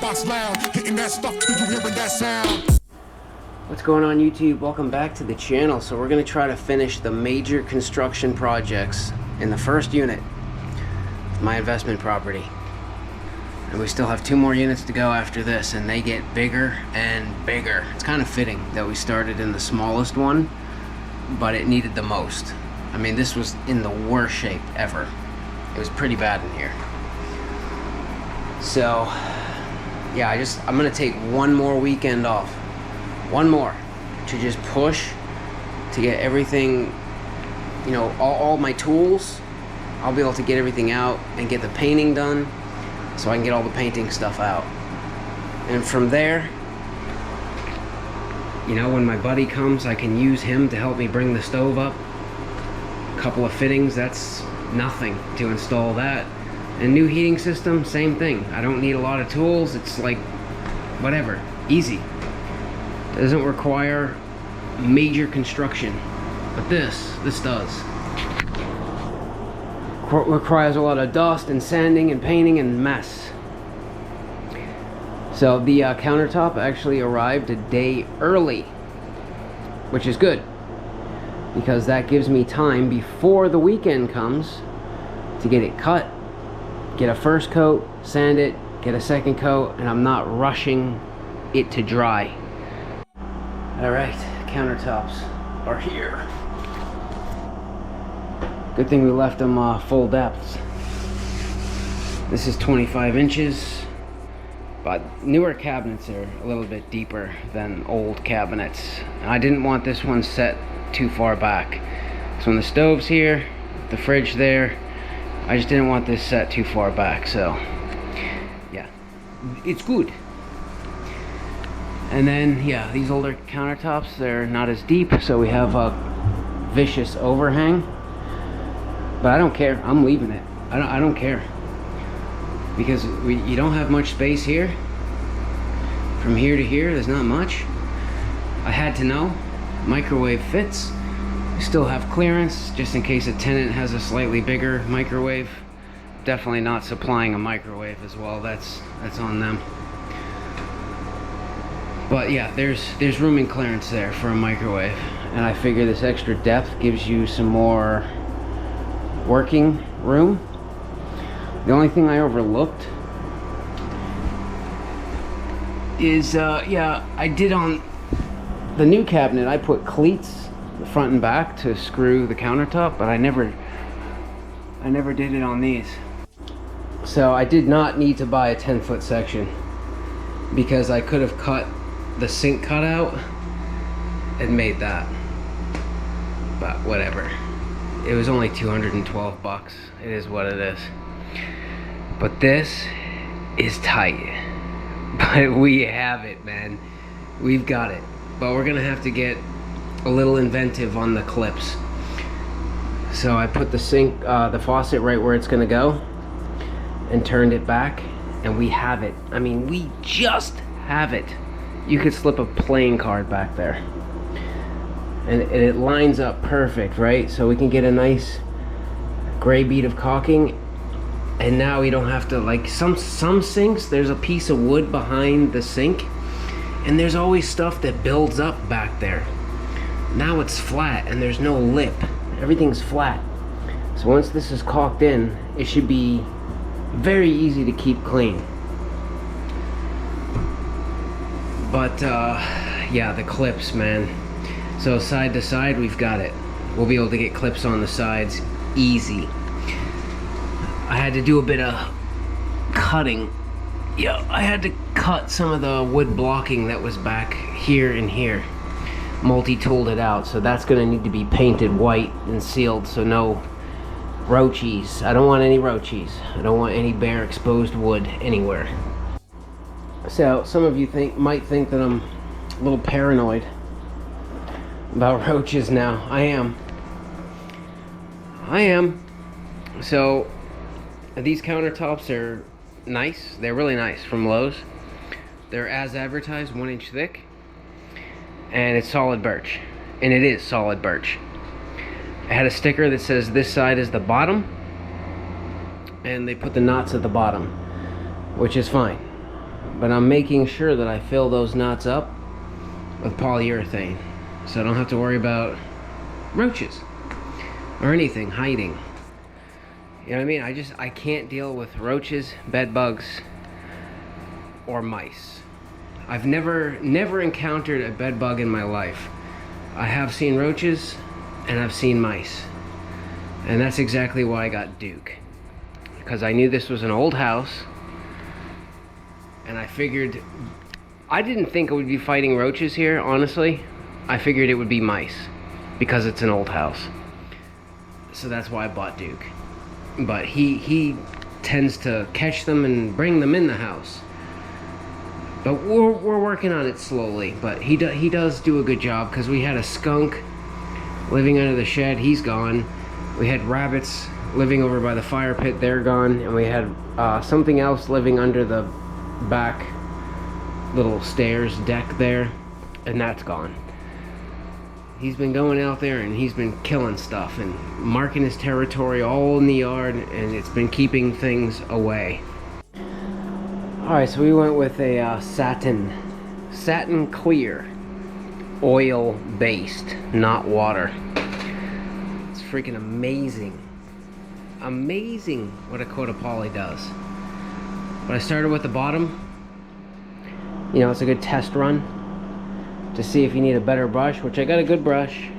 box loud, hitting that stuff, do you hearing that sound? What's going on YouTube? Welcome back to the channel. So we're going to try to finish the major construction projects in the first unit of my investment property. And we still have 2 more units to go after this, and they get bigger and bigger. It's kind of fitting that we started in the smallest one, but it needed the most. I mean, this was in the worst shape ever. It was pretty bad in here. So yeah, I'm gonna take one more weekend off. One more to just push to get everything, you know, all my tools. I'll be able to get everything out and get the painting done so I can get all the painting stuff out. And from there, you know, when my buddy comes, I can use him to help me bring the stove up. A couple of fittings, that's nothing to install that. And new heating system, same thing. I don't need a lot of tools. It's like, whatever, easy. Doesn't require major construction, but this does. Requires a lot of dust and sanding and painting and mess. So the countertop actually arrived a day early, which is good, because that gives me time before the weekend comes to get it cut, get a first coat, sand it, get a second coat, and I'm not rushing it to dry. Alright, countertops are here. Good thing we left them full depths. This is 25 inches, but newer cabinets are a little bit deeper than old cabinets. I didn't want this one set too far back. So when the stove's here, the fridge there, I just didn't want this set too far back, so yeah, it's good. And then, yeah, these older countertops, they're not as deep, so we have a vicious overhang. But I don't care. I'm leaving it. I don't care. Because you don't have much space here. From here to here, there's not much. I had to know. Microwave fits. We still have clearance, just in case a tenant has a slightly bigger microwave. Definitely not supplying a microwave as well. That's on them. But yeah, there's room and clearance there for a microwave, and I figure this extra depth gives you some more working room. The only thing I overlooked is yeah, I did on the new cabinet, I put cleats the front and back to screw the countertop, but I never did it on these. So I did not need to buy a 10-foot section, because I could have cut the sink cutout and made that, but whatever. It was only 212 bucks. It is what it is. But this is tight. But we have it, man. We've got it. But we're gonna have to get a little inventive on the clips. So I put the sink, the faucet right where it's gonna go, and turned it back, and we have it. I mean, we just have it. You could slip a playing card back there, and it lines up perfect, right? So we can get a nice gray bead of caulking, and now we don't have to, like some sinks, there's a piece of wood behind the sink, and there's always stuff that builds up back there. Now it's flat and there's no lip. Everything's flat. So once this is caulked in, it should be very easy to keep clean. But yeah, the clips, man. So side to side, we've got it. We'll be able to get clips on the sides easy. I had to do a bit of cutting. Yeah, I had to cut some of the wood blocking that was back here and here. Multi-tooled it out, so that's gonna need to be painted white and sealed, so no roachies. I don't want any roachies. I don't want any bare exposed wood anywhere. So some of you might think that I'm a little paranoid about roaches now. I am. So these countertops are nice. They're really nice, from Lowe's. They're as advertised, 1 inch thick, and it's solid birch, and it is solid birch. I had a sticker that says this side is the bottom, and they put the knots at the bottom, which is fine. but I'm making sure that I fill those nuts up with polyurethane, so I don't have to worry about roaches or anything hiding. You know what I mean? I can't deal with roaches, bed bugs, or mice. I've never encountered a bed bug in my life. I have seen roaches and I've seen mice. And that's exactly why I got Duke. Because I knew this was an old house, and I figured, I didn't think I would be fighting roaches here, honestly. I figured it would be mice because it's an old house. So that's why I bought Duke. But he tends to catch them and bring them in the house. But we're working on it slowly. But he does do a good job, because we had a skunk living under the shed. He's gone. We had rabbits living over by the fire pit. They're gone. And we had something else living under the back little stairs deck there, and that's gone. He's been going out there and he's been killing stuff and marking his territory all in the yard, and it's been keeping things away. Alright, so we went with a satin clear, oil based, not water. It's freaking amazing what a coat of poly does. But I started with the bottom. You know, it's a good test run to see if you need a better brush, which I got a good brush.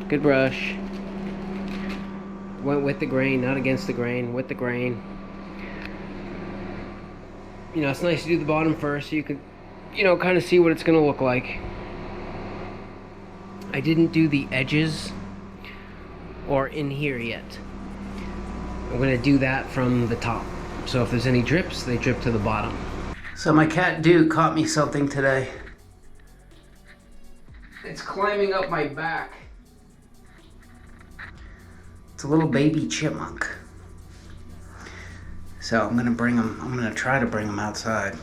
Went with the grain, not against the grain, with the grain. You know, it's nice to do the bottom first so you can, you know, kind of see what it's going to look like. I didn't do the edges or in here yet. I'm going to do that from the top. So if there's any drips, they drip to the bottom. So my cat Duke caught me something today. It's climbing up my back. It's a little baby chipmunk. So I'm gonna try to bring him outside.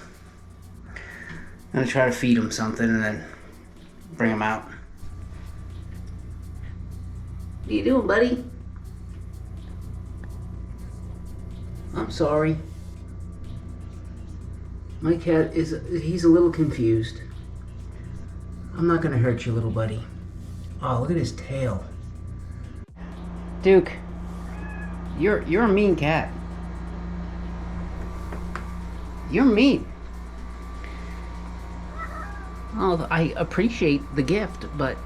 I'm gonna try to feed him something and then bring him out. What are you doing, buddy? I'm sorry. My cat he's a little confused. I'm not gonna hurt you, little buddy. Oh, look at his tail. Duke, you're a mean cat. You're mean. Oh, I appreciate the gift, but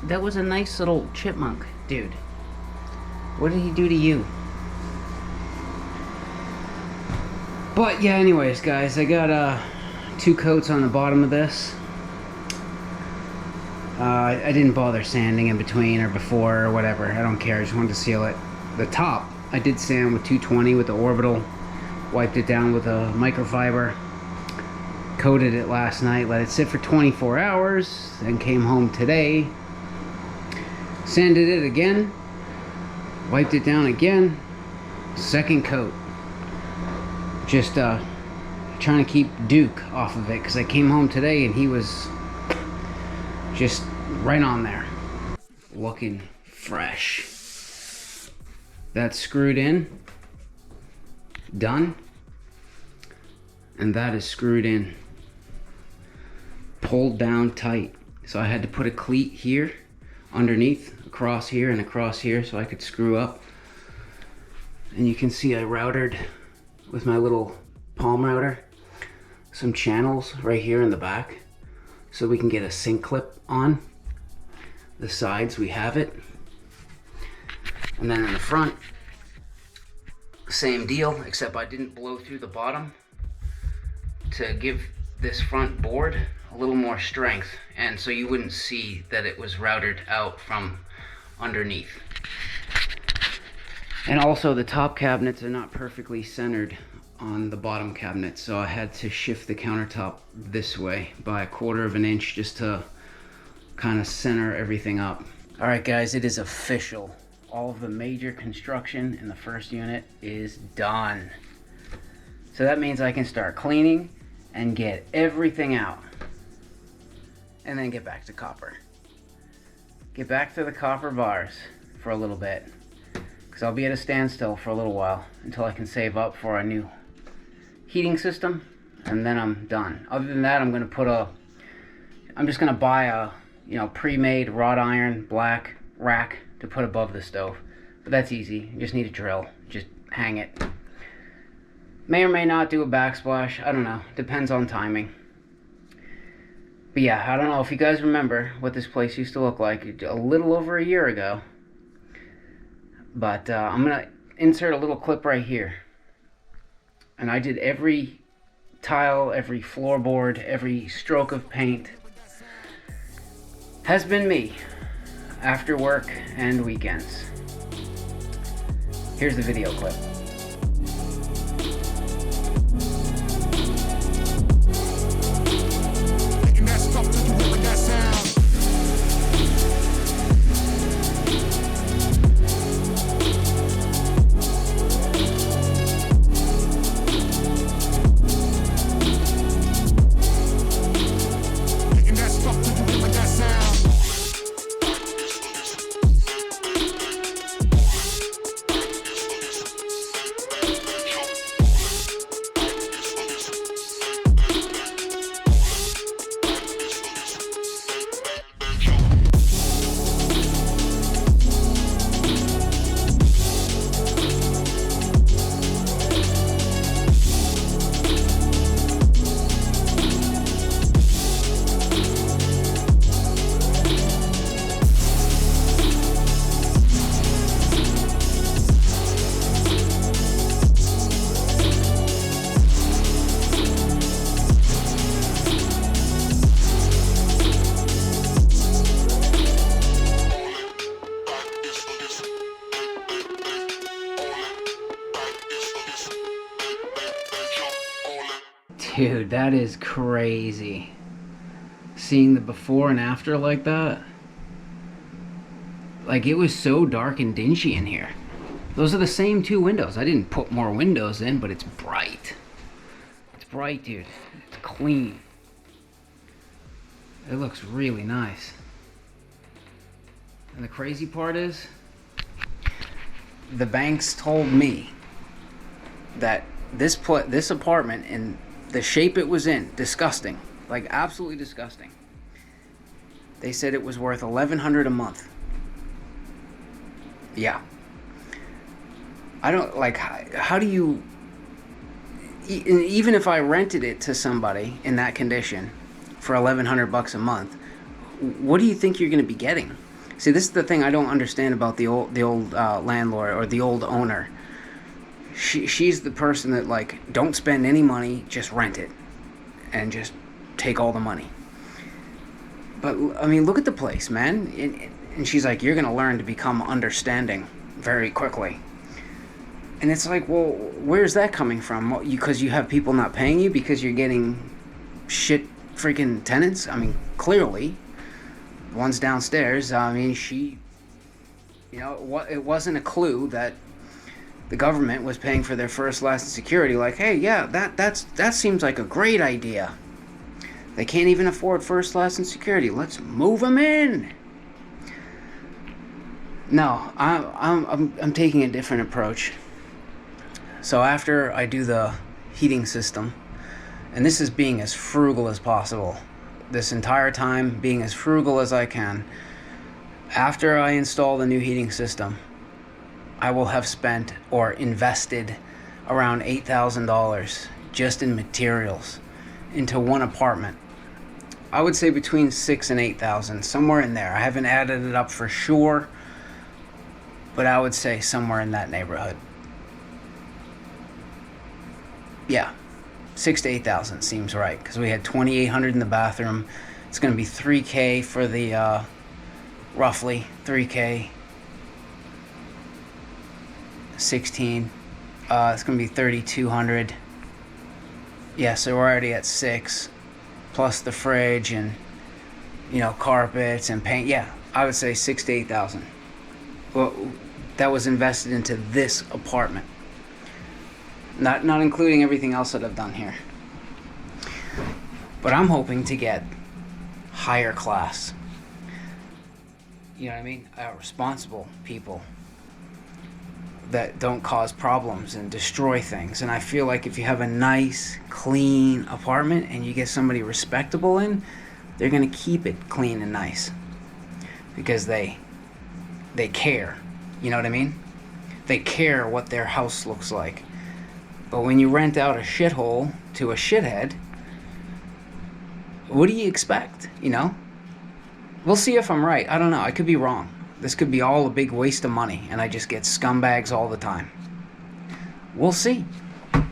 that was a nice little chipmunk, dude. What did he do to you? But yeah, anyways, guys, I got 2 coats on the bottom of this. I didn't bother sanding in between or before or whatever. I don't care. I just wanted to seal it. The top, I did sand with 220 with the orbital. Wiped it down with a microfiber. Coated it last night. Let it sit for 24 hours. Then came home today. Sanded it again. Wiped it down again. Second coat. Just trying to keep Duke off of it, because I came home today and he was just right on there, looking fresh. That's screwed in, done, and that is screwed in, pulled down tight. So I had to put a cleat here underneath, across here and across here, so I could screw up. And you can see I routed with my little palm router some channels right here in the back, so we can get a sink clip on the sides. We have it. And then in the front, same deal, except I didn't blow through the bottom to give this front board a little more strength, and so you wouldn't see that it was routed out from underneath. And also the top cabinets are not perfectly centered on the bottom cabinet, so I had to shift the countertop this way by 1/4 of an inch just to kind of center everything up. All right, guys, it is official. All of the major construction in the first unit is done. So that means I can start cleaning and get everything out, and then get back to copper. Get back to the copper bars for a little bit, because I'll be at a standstill for a little while until I can save up for a new heating system and then I'm done. Other than that, I'm just gonna buy a, pre-made wrought iron black rack to put above the stove. But that's easy. You just need a drill. Just hang it. May or may not do a backsplash. I don't know. Depends on timing. But yeah, I don't know if you guys remember what this place used to look like a little over a year ago. But I'm gonna insert a little clip right here. And I did every tile, every floorboard, every stroke of paint. Has been me after work and weekends. Here's the video clip. Making that stuff till you hearing that sound. Making that stuff till you hearing that sound. Dude, that is crazy. Seeing the before and after like that. Like, it was so dark and dingy in here. Those are the same two windows. I didn't put more windows in, but it's bright. It's bright, dude. It's clean. It looks really nice. And the crazy part is, the banks told me that this apartment in the shape it was in, disgusting, like absolutely disgusting. They said it was worth $1,100 a month. Yeah. I don't like. How do you? Even if I rented it to somebody in that condition for $1,100 a month, what do you think you're going to be getting? See, this is the thing I don't understand about the old landlord or the old owner. She's the person that, like, don't spend any money, just rent it and just take all the money. But I mean, look at the place, man. And she's like, you're gonna learn to become understanding very quickly. And it's like, well, where's that coming from? Because you have people not paying you because you're getting shit freaking tenants? I mean, clearly, the ones downstairs, I mean, it wasn't a clue that the government was paying for their first, last, and security. Like, hey, yeah, that seems like a great idea. They can't even afford first, last, and security. Let's move them in. No, I'm taking a different approach. So after I do the heating system, and this is being as frugal as possible, this entire time being as frugal as I can. After I install the new heating system, I will have spent or invested around $8,000 just in materials into one apartment. I would say between $6,000 and $8,000, somewhere in there. I haven't added it up for sure, but I would say somewhere in that neighborhood. Yeah, $6,000 to $8,000 seems right, because we had $2,800 in the bathroom. It's going to be $3,000 for the roughly $3,000. 16. It's gonna be 3,200. Yeah, so we're already at 6, plus the fridge and carpets and paint. Yeah, I would say 6,000 to 8,000. Well, that was invested into this apartment, not including everything else that I've done here. But I'm hoping to get higher class. You know what I mean? Responsible people. that don't cause problems and destroy things. And I feel like if you have a nice, clean apartment and you get somebody respectable in, they're gonna keep it clean and nice because they care. You know what I mean? They care what their house looks like. But when you rent out a shithole to a shithead, what do you expect? You know? We'll see if I'm right. I don't know. I could be wrong. This could be all a big waste of money and I just get scumbags all the time. We'll see. But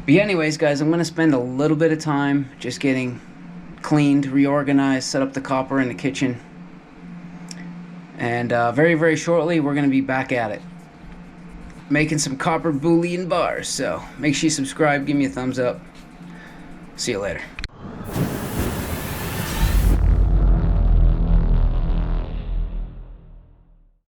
yeah, anyways, guys, I'm going to spend a little bit of time just getting cleaned, reorganized, set up the copper in the kitchen. And very, very shortly, we're going to be back at it. Making some copper bouillon bars. So make sure you subscribe, give me a thumbs up. See you later.